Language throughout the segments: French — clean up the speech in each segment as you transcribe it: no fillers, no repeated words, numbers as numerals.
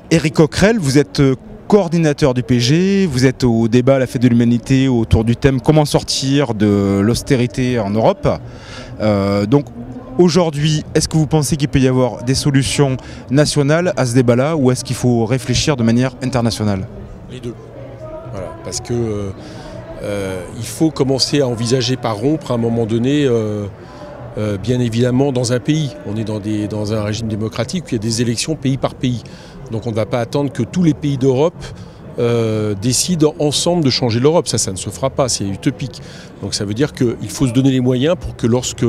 Éric Coquerel, vous êtes coordinateur du PG, vous êtes au débat à la Fête de l'Humanité autour du thème comment sortir de l'austérité en Europe. Donc aujourd'hui, est-ce que vous pensez qu'il peut y avoir des solutions nationales à ce débat-là ou est-ce qu'il faut réfléchir de manière internationale? Les deux. Voilà, parce que il faut commencer à envisager par rompre à un moment donné, bien évidemment dans un pays. On est dans un régime démocratique où il y a des élections pays par pays. Donc on ne va pas attendre que tous les pays d'Europe décident ensemble de changer l'Europe. Ça ne se fera pas, c'est utopique. Donc ça veut dire qu'il faut se donner les moyens pour que lorsque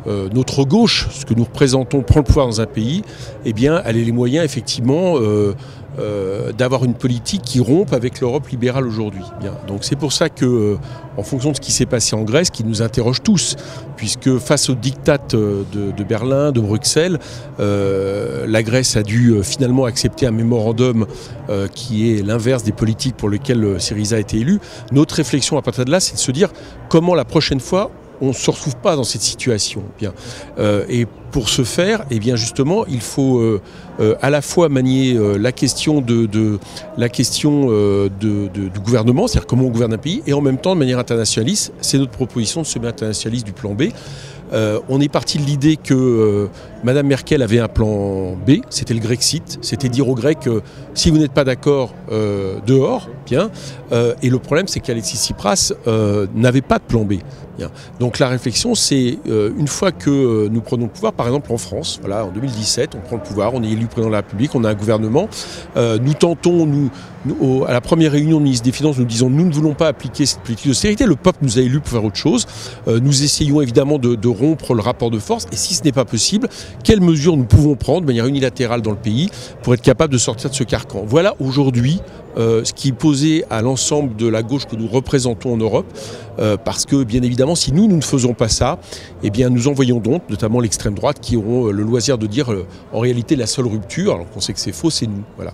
notre gauche, ce que nous représentons, prend le pouvoir dans un pays, eh bien, elle ait les moyens effectivement d'avoir une politique qui rompe avec l'Europe libérale aujourd'hui. Donc c'est pour ça que, en fonction de ce qui s'est passé en Grèce, qui nous interroge tous, puisque face au diktat de Berlin, de Bruxelles, la Grèce a dû finalement accepter un mémorandum qui est l'inverse des politiques pour lesquelles Syriza a été élu. Notre réflexion à partir de là, c'est de se dire comment la prochaine fois on ne se retrouve pas dans cette situation. Et pour ce faire, eh bien justement, il faut à la fois manier la question du gouvernement, c'est-à-dire comment on gouverne un pays, et en même temps de manière internationaliste. C'est notre proposition de semi internationaliste du plan B. On est parti de l'idée que Madame Merkel avait un plan B, c'était le Grexit, c'était dire aux Grecs si vous n'êtes pas d'accord, dehors, bien. Et le problème, c'est qu'Alexis Tsipras n'avait pas de plan B. Bien. Donc la réflexion, c'est une fois que nous prenons le pouvoir, par exemple en France, voilà, en 2017, on prend le pouvoir, on est élu président de la République, on a un gouvernement, nous tentons, à la première réunion de ministre des Finances, nous disons nous ne voulons pas appliquer cette politique d'austérité, le peuple nous a élus pour faire autre chose, nous essayons évidemment de rompre le rapport de force, et si ce n'est pas possible, quelles mesures nous pouvons prendre de manière unilatérale dans le pays pour être capable de sortir de ce carcan. Voilà aujourd'hui ce qui est posé à l'ensemble de la gauche que nous représentons en Europe, parce que bien évidemment si nous ne faisons pas ça, eh bien nous envoyons donc notamment l'extrême droite qui auront le loisir de dire en réalité la seule rupture, alors qu'on sait que c'est faux, c'est nous. Voilà.